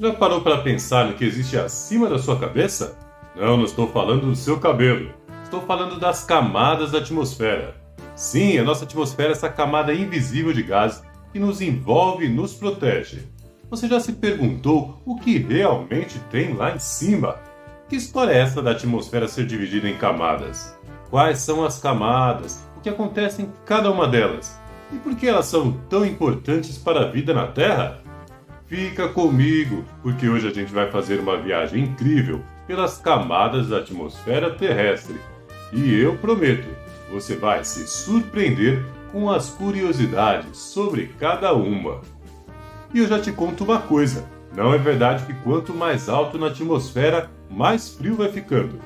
Já parou para pensar no que existe acima da sua cabeça? Não estou falando do seu cabelo. Estou falando das camadas da atmosfera. Sim, a nossa atmosfera é essa camada invisível de gases que nos envolve e nos protege. Você já se perguntou o que realmente tem lá em cima? Que história é essa da atmosfera ser dividida em camadas? Quais são as camadas? O que acontece em cada uma delas? E por que elas são tão importantes para a vida na Terra? Fica comigo, porque hoje a gente vai fazer uma viagem incrível pelas camadas da atmosfera terrestre. E eu prometo, você vai se surpreender com as curiosidades sobre cada uma. E eu já te conto uma coisa, não é verdade que quanto mais alto na atmosfera, mais frio vai ficando?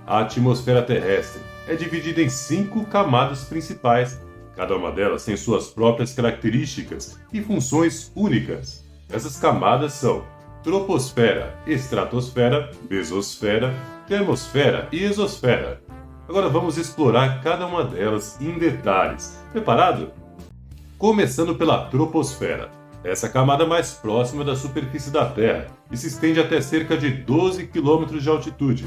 A atmosfera terrestre é dividida em 5 camadas principais. Cada uma delas tem suas próprias características e funções únicas. Essas camadas são troposfera, estratosfera, mesosfera, termosfera e exosfera. Agora vamos explorar cada uma delas em detalhes. Preparado? Começando pela troposfera. Essa é a camada mais próxima da superfície da Terra e se estende até cerca de 12 km de altitude.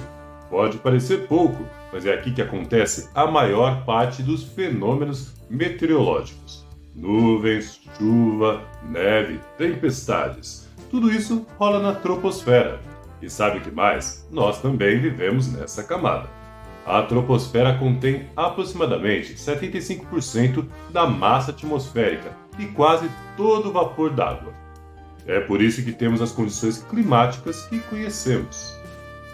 Pode parecer pouco, mas é aqui que acontece a maior parte dos fenômenos meteorológicos. Nuvens, chuva, neve, tempestades. Tudo isso rola na troposfera. E sabe o que mais? Nós também vivemos nessa camada. A troposfera contém aproximadamente 75% da massa atmosférica e quase todo o vapor d'água. É por isso que temos as condições climáticas que conhecemos.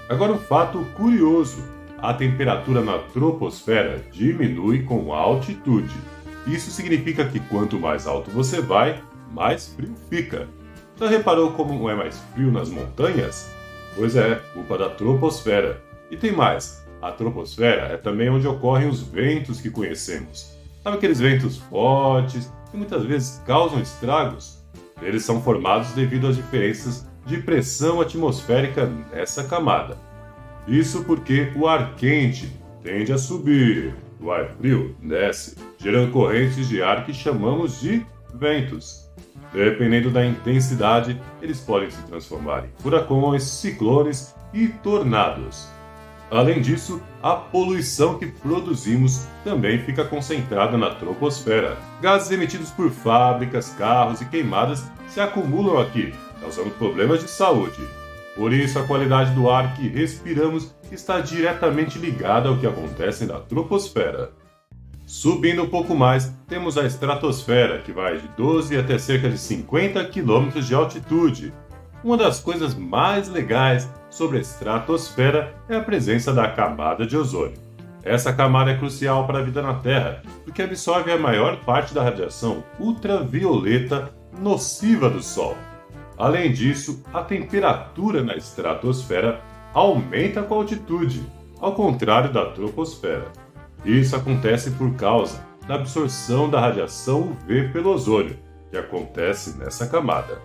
Agora um fato curioso, a temperatura na troposfera diminui com a altitude. Isso significa que quanto mais alto você vai, mais frio fica. Já reparou como é mais frio nas montanhas? Pois é, culpa da troposfera. E tem mais, a troposfera é também onde ocorrem os ventos que conhecemos. Sabe aqueles ventos fortes que muitas vezes causam estragos? Eles são formados devido às diferenças de pressão atmosférica nessa camada. Isso porque o ar quente tende a subir, o ar frio desce, gerando correntes de ar que chamamos de ventos. Dependendo da intensidade, eles podem se transformar em furacões, ciclones e tornados. Além disso, a poluição que produzimos também fica concentrada na troposfera. Gases emitidos por fábricas, carros e queimadas se acumulam aqui, causando problemas de saúde. Por isso, a qualidade do ar que respiramos está diretamente ligada ao que acontece na troposfera. Subindo um pouco mais, temos a estratosfera, que vai de 12 até cerca de 50 km de altitude. Uma das coisas mais legais sobre a estratosfera é a presença da camada de ozônio. Essa camada é crucial para a vida na Terra, porque absorve a maior parte da radiação ultravioleta nociva do Sol. Além disso, a temperatura na estratosfera aumenta com a altitude, ao contrário da troposfera. Isso acontece por causa da absorção da radiação UV pelo ozônio, que acontece nessa camada.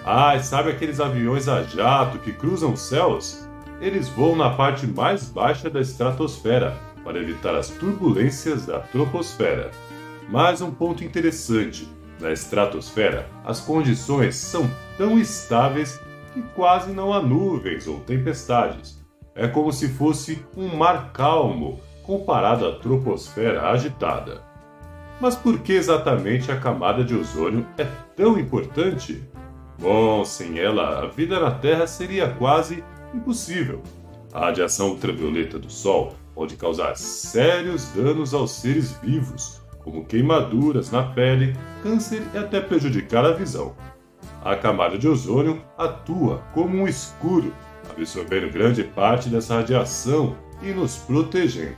Ah, e sabe aqueles aviões a jato que cruzam os céus? Eles voam na parte mais baixa da estratosfera, para evitar as turbulências da troposfera. Mais um ponto interessante. Na estratosfera, as condições são tão estáveis que quase não há nuvens ou tempestades. É como se fosse um mar calmo, comparado à troposfera agitada. Mas por que exatamente a camada de ozônio é tão importante? Bom, sem ela, a vida na Terra seria quase impossível. A radiação ultravioleta do Sol pode causar sérios danos aos seres vivos, como queimaduras na pele, câncer e até prejudicar a visão. A camada de ozônio atua como um escudo, absorvendo grande parte dessa radiação e nos protegendo.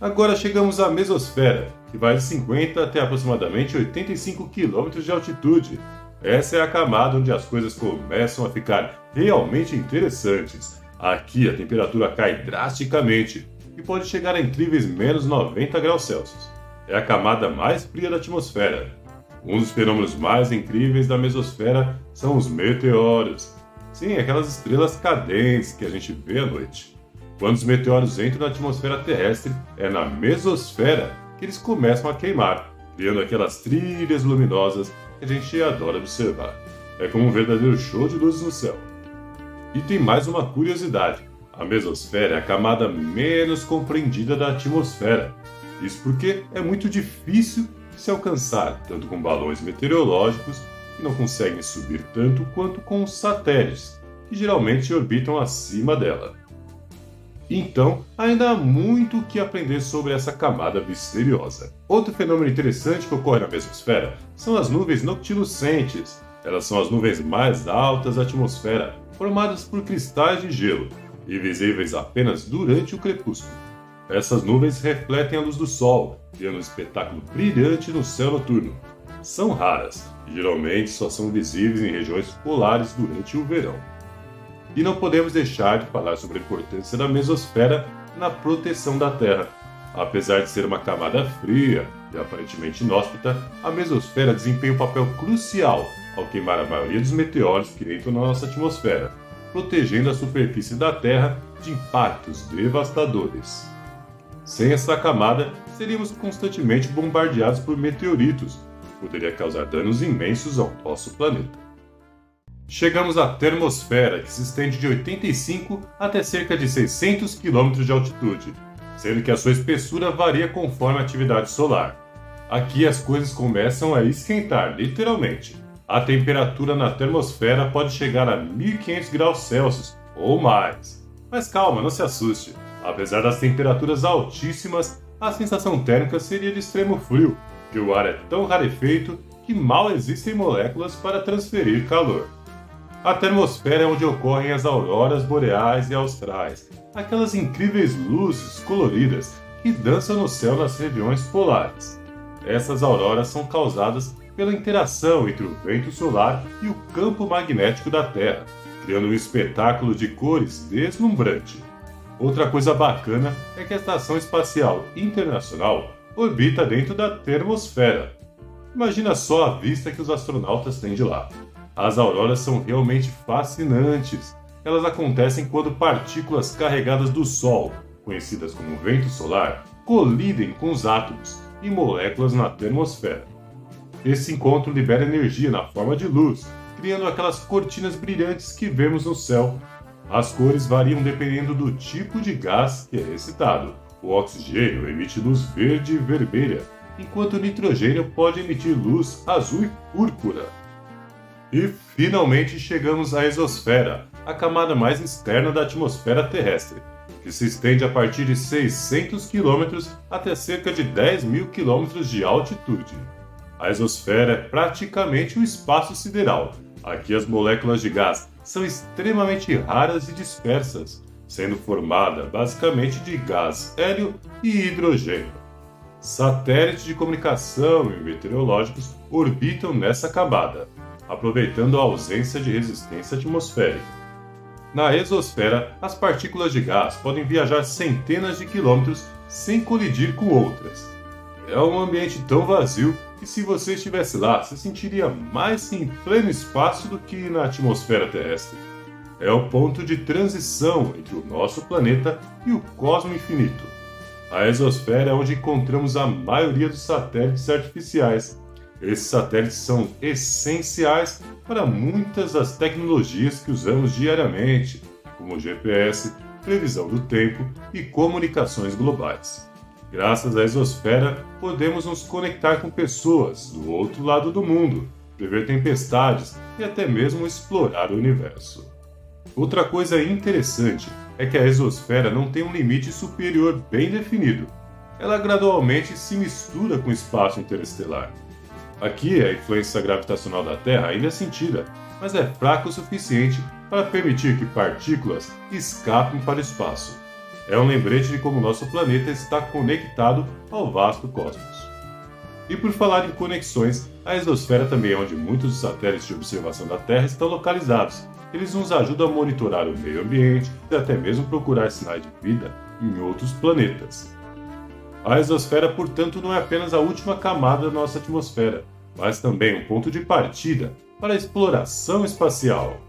Agora chegamos à mesosfera, que vai de 50 até aproximadamente 85 km de altitude. Essa é a camada onde as coisas começam a ficar realmente interessantes. Aqui a temperatura cai drasticamente e pode chegar a incríveis menos 90 graus Celsius. É a camada mais fria da atmosfera. Um dos fenômenos mais incríveis da mesosfera são os meteoros. Sim, aquelas estrelas cadentes que a gente vê à noite. Quando os meteoros entram na atmosfera terrestre, é na mesosfera que eles começam a queimar, criando aquelas trilhas luminosas que a gente adora observar. É como um verdadeiro show de luzes no céu. E tem mais uma curiosidade. A mesosfera é a camada menos compreendida da atmosfera. Isso porque é muito difícil de se alcançar, tanto com balões meteorológicos, que não conseguem subir tanto quanto com os satélites, que geralmente orbitam acima dela. Então, ainda há muito o que aprender sobre essa camada misteriosa. Outro fenômeno interessante que ocorre na mesosfera são as nuvens noctilucentes. Elas são as nuvens mais altas da atmosfera, formadas por cristais de gelo e visíveis apenas durante o crepúsculo. Essas nuvens refletem a luz do Sol, criando um espetáculo brilhante no céu noturno. São raras e geralmente só são visíveis em regiões polares durante o verão. E não podemos deixar de falar sobre a importância da mesosfera na proteção da Terra. Apesar de ser uma camada fria e aparentemente inóspita, a mesosfera desempenha um papel crucial ao queimar a maioria dos meteoros que entram na nossa atmosfera, protegendo a superfície da Terra de impactos devastadores. Sem essa camada, seríamos constantemente bombardeados por meteoritos, que poderia causar danos imensos ao nosso planeta. Chegamos à termosfera, que se estende de 85 até cerca de 600 km de altitude, sendo que a sua espessura varia conforme a atividade solar. Aqui as coisas começam a esquentar, literalmente. A temperatura na termosfera pode chegar a 1500 graus Celsius ou mais. Mas calma, não se assuste. Apesar das temperaturas altíssimas, a sensação térmica seria de extremo frio, porque o ar é tão rarefeito que mal existem moléculas para transferir calor. A termosfera é onde ocorrem as auroras boreais e austrais, aquelas incríveis luzes coloridas que dançam no céu nas regiões polares. Essas auroras são causadas pela interação entre o vento solar e o campo magnético da Terra, criando um espetáculo de cores deslumbrante. Outra coisa bacana é que a Estação Espacial Internacional orbita dentro da termosfera. Imagina só a vista que os astronautas têm de lá. As auroras são realmente fascinantes. Elas acontecem quando partículas carregadas do Sol, conhecidas como vento solar, colidem com os átomos e moléculas na termosfera. Esse encontro libera energia na forma de luz, criando aquelas cortinas brilhantes que vemos no céu. As cores variam dependendo do tipo de gás que é excitado. O oxigênio emite luz verde e vermelha, enquanto o nitrogênio pode emitir luz azul e púrpura. E finalmente chegamos à exosfera, a camada mais externa da atmosfera terrestre, que se estende a partir de 600 km até cerca de 10.000 km de altitude. A exosfera é praticamente um espaço sideral. Aqui as moléculas de gás são extremamente raras e dispersas, sendo formada basicamente de gás hélio e hidrogênio. Satélites de comunicação e meteorológicos orbitam nessa camada, aproveitando a ausência de resistência atmosférica. Na exosfera, as partículas de gás podem viajar centenas de quilômetros sem colidir com outras. É um ambiente tão vazio que, se você estivesse lá, se sentiria mais em pleno espaço do que na atmosfera terrestre. É o ponto de transição entre o nosso planeta e o cosmo infinito. A exosfera é onde encontramos a maioria dos satélites artificiais. Esses satélites são essenciais para muitas das tecnologias que usamos diariamente, como GPS, previsão do tempo e comunicações globais. Graças à exosfera, podemos nos conectar com pessoas do outro lado do mundo, prever tempestades e até mesmo explorar o universo. Outra coisa interessante é que a exosfera não tem um limite superior bem definido. Ela gradualmente se mistura com o espaço interestelar. Aqui, a influência gravitacional da Terra ainda é sentida, mas é fraca o suficiente para permitir que partículas escapem para o espaço. É um lembrete de como nosso planeta está conectado ao vasto cosmos. E por falar em conexões, a exosfera também é onde muitos dos satélites de observação da Terra estão localizados. Eles nos ajudam a monitorar o meio ambiente e até mesmo procurar sinais de vida em outros planetas. A exosfera, portanto, não é apenas a última camada da nossa atmosfera, mas também um ponto de partida para a exploração espacial.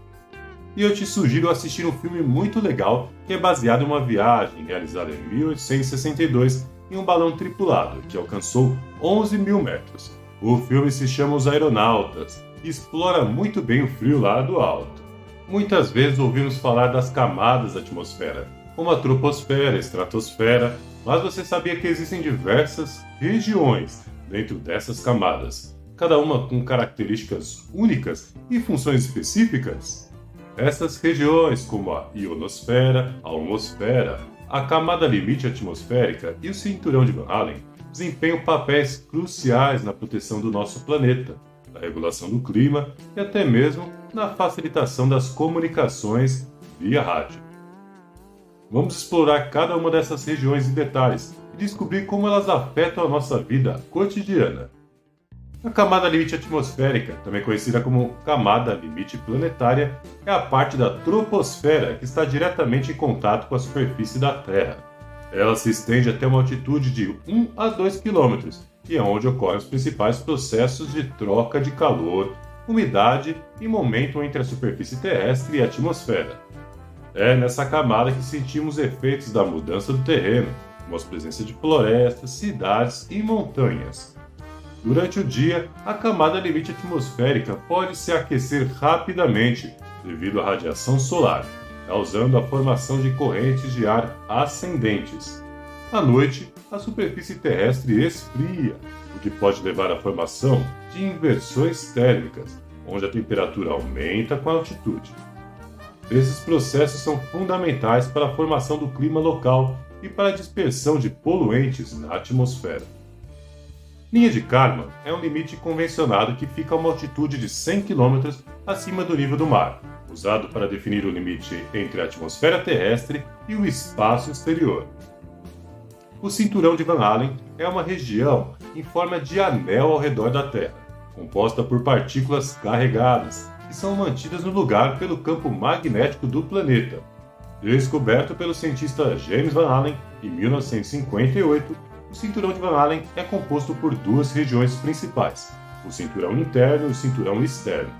E eu te sugiro assistir um filme muito legal que é baseado em uma viagem realizada em 1862 em um balão tripulado que alcançou 11.000 metros. O filme se chama Os Aeronautas e explora muito bem o frio lá do alto. Muitas vezes ouvimos falar das camadas da atmosfera, como a troposfera, a estratosfera, mas você sabia que existem diversas regiões dentro dessas camadas, cada uma com características únicas e funções específicas? Essas regiões, como a ionosfera, a atmosfera, a camada limite atmosférica e o cinturão de Van Allen, desempenham papéis cruciais na proteção do nosso planeta, na regulação do clima e até mesmo na facilitação das comunicações via rádio. Vamos explorar cada uma dessas regiões em detalhes e descobrir como elas afetam a nossa vida cotidiana. A camada limite atmosférica, também conhecida como camada limite planetária, é a parte da troposfera que está diretamente em contato com a superfície da Terra. Ela se estende até uma altitude de 1 a 2 km e é onde ocorrem os principais processos de troca de calor, umidade e momento entre a superfície terrestre e a atmosfera. É nessa camada que sentimos efeitos da mudança do terreno, como a presença de florestas, cidades e montanhas. Durante o dia, a camada limite atmosférica pode se aquecer rapidamente devido à radiação solar, causando a formação de correntes de ar ascendentes. À noite, a superfície terrestre esfria, o que pode levar à formação de inversões térmicas, onde a temperatura aumenta com a altitude. Esses processos são fundamentais para a formação do clima local e para a dispersão de poluentes na atmosfera. Linha de Kármán é um limite convencionado que fica a uma altitude de 100 km acima do nível do mar, usado para definir o limite entre a atmosfera terrestre e o espaço exterior. O cinturão de Van Allen é uma região em forma de anel ao redor da Terra, composta por partículas carregadas, que são mantidas no lugar pelo campo magnético do planeta. Descoberto pelo cientista James Van Allen em 1958, o cinturão de Van Allen é composto por duas regiões principais, o cinturão interno e o cinturão externo.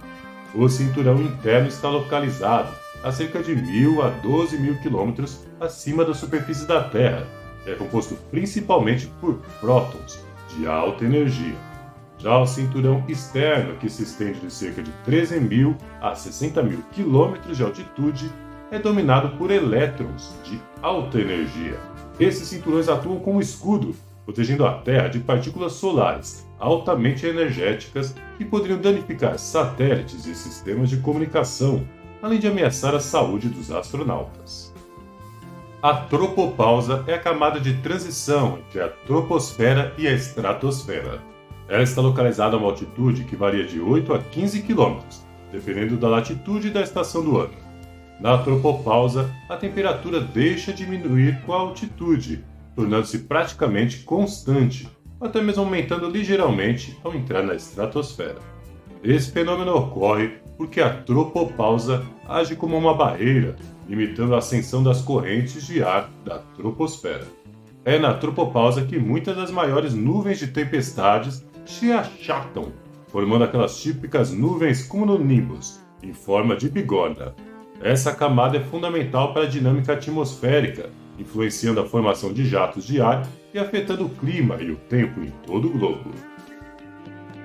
O cinturão interno está localizado a cerca de 1.000 a 12.000 km acima da superfície da Terra, é composto principalmente por prótons de alta energia. Já o cinturão externo, que se estende de cerca de 13.000 a 60.000 km de altitude, é dominado por elétrons de alta energia. Esses cinturões atuam como escudo, protegendo a Terra de partículas solares altamente energéticas que poderiam danificar satélites e sistemas de comunicação, além de ameaçar a saúde dos astronautas. A tropopausa é a camada de transição entre a troposfera e a estratosfera. Ela está localizada a uma altitude que varia de 8 a 15 km, dependendo da latitude e da estação do ano. Na tropopausa, a temperatura deixa de diminuir com a altitude, tornando-se praticamente constante, até mesmo aumentando ligeiramente ao entrar na estratosfera. Esse fenômeno ocorre porque a tropopausa age como uma barreira, limitando a ascensão das correntes de ar da troposfera. É na tropopausa que muitas das maiores nuvens de tempestades se achatam, formando aquelas típicas nuvens cumulonimbus, em forma de bigorna. Essa camada é fundamental para a dinâmica atmosférica, influenciando a formação de jatos de ar e afetando o clima e o tempo em todo o globo.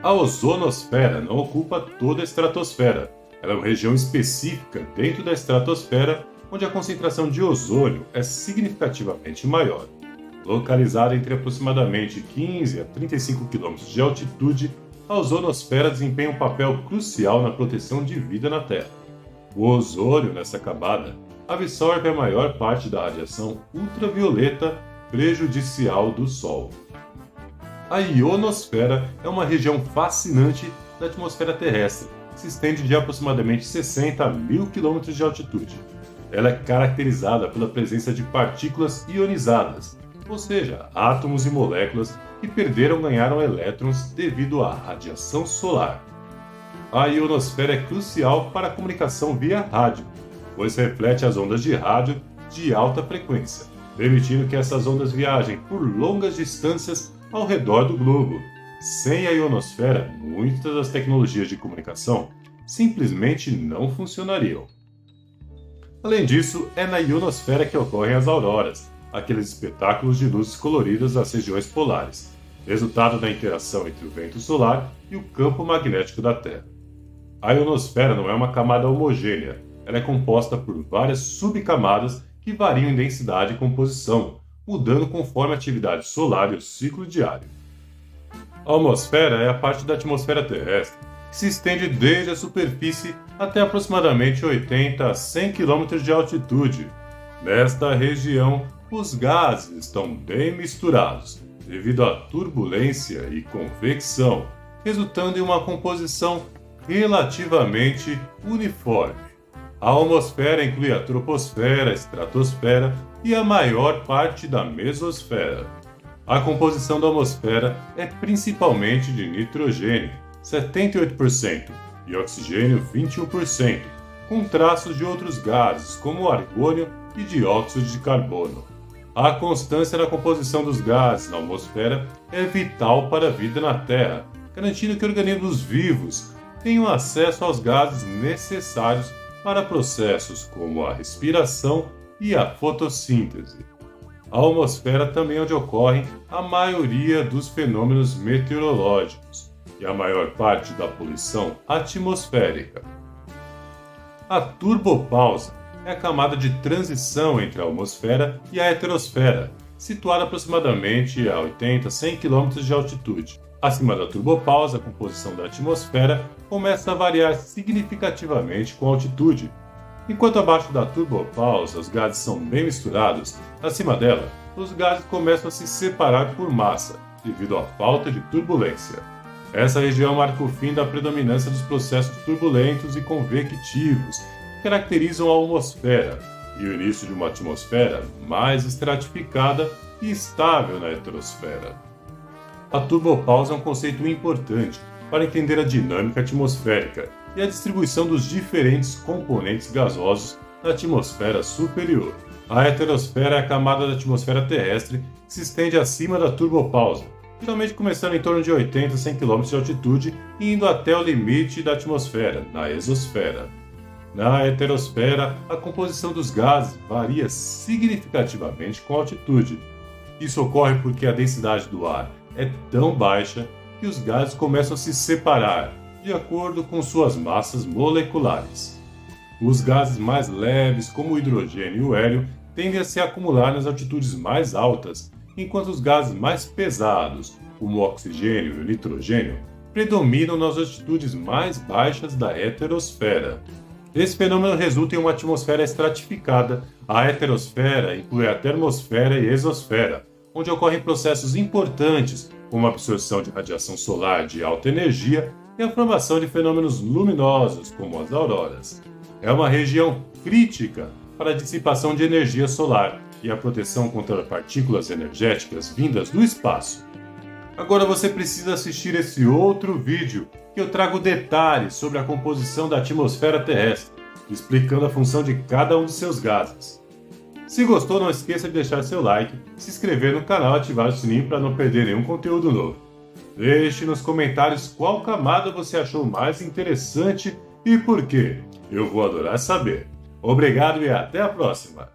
A ozonosfera não ocupa toda a estratosfera. Ela é uma região específica dentro da estratosfera onde a concentração de ozônio é significativamente maior. Localizada entre aproximadamente 15 a 35 km de altitude, a ozonosfera desempenha um papel crucial na proteção de vida na Terra. O ozônio nessa camada absorve a maior parte da radiação ultravioleta prejudicial do Sol. A ionosfera é uma região fascinante da atmosfera terrestre, que se estende de aproximadamente 60 a 1.000 km de altitude. Ela é caracterizada pela presença de partículas ionizadas, ou seja, átomos e moléculas que perderam ou ganharam elétrons devido à radiação solar. A ionosfera é crucial para a comunicação via rádio, pois reflete as ondas de rádio de alta frequência, permitindo que essas ondas viajem por longas distâncias ao redor do globo. Sem a ionosfera, muitas das tecnologias de comunicação simplesmente não funcionariam. Além disso, é na ionosfera que ocorrem as auroras, aqueles espetáculos de luzes coloridas nas regiões polares, resultado da interação entre o vento solar e o campo magnético da Terra. A ionosfera não é uma camada homogênea, ela é composta por várias subcamadas que variam em densidade e composição, mudando conforme a atividade solar e o ciclo diário. A atmosfera é a parte da atmosfera terrestre que se estende desde a superfície até aproximadamente 80 a 100 km de altitude. Nesta região, os gases estão bem misturados devido à turbulência e convecção, resultando em uma composição relativamente uniforme. A atmosfera inclui a troposfera, a estratosfera e a maior parte da mesosfera. A composição da atmosfera é principalmente de nitrogênio, 78%, e oxigênio, 21%, com traços de outros gases, como argônio e dióxido de carbono. A constância na composição dos gases na atmosfera é vital para a vida na Terra, garantindo que organismos vivos tenham acesso aos gases necessários para processos como a respiração e a fotossíntese. A atmosfera também é onde ocorrem a maioria dos fenômenos meteorológicos e a maior parte da poluição atmosférica. A turbopausa é a camada de transição entre a atmosfera e a heterosfera, situada aproximadamente a 80 a 100 km de altitude. Acima da turbopausa, a composição da atmosfera começa a variar significativamente com a altitude. Enquanto abaixo da turbopausa os gases são bem misturados, acima dela, os gases começam a se separar por massa, devido à falta de turbulência. Essa região marca o fim da predominância dos processos turbulentos e convectivos que caracterizam a atmosfera, e o início de uma atmosfera mais estratificada e estável na heterosfera. A turbopausa é um conceito importante para entender a dinâmica atmosférica e a distribuição dos diferentes componentes gasosos na atmosfera superior. A heterosfera é a camada da atmosfera terrestre que se estende acima da turbopausa, geralmente começando em torno de 80 a 100 km de altitude e indo até o limite da atmosfera, na exosfera. Na heterosfera, a composição dos gases varia significativamente com a altitude. Isso ocorre porque a densidade do ar é tão baixa que os gases começam a se separar de acordo com suas massas moleculares. Os gases mais leves, como o hidrogênio e o hélio, tendem a se acumular nas altitudes mais altas, enquanto os gases mais pesados, como o oxigênio e o nitrogênio, predominam nas altitudes mais baixas da heterosfera. Esse fenômeno resulta em uma atmosfera estratificada. A heterosfera inclui a termosfera e exosfera, onde ocorrem processos importantes, como a absorção de radiação solar de alta energia e a formação de fenômenos luminosos, como as auroras. É uma região crítica para a dissipação de energia solar e a proteção contra partículas energéticas vindas do espaço. Agora você precisa assistir esse outro vídeo que eu trago detalhes sobre a composição da atmosfera terrestre, explicando a função de cada um de seus gases. Se gostou, não esqueça de deixar seu like, se inscrever no canal e ativar o sininho para não perder nenhum conteúdo novo. Deixe nos comentários qual camada você achou mais interessante e por quê. Eu vou adorar saber. Obrigado e até a próxima!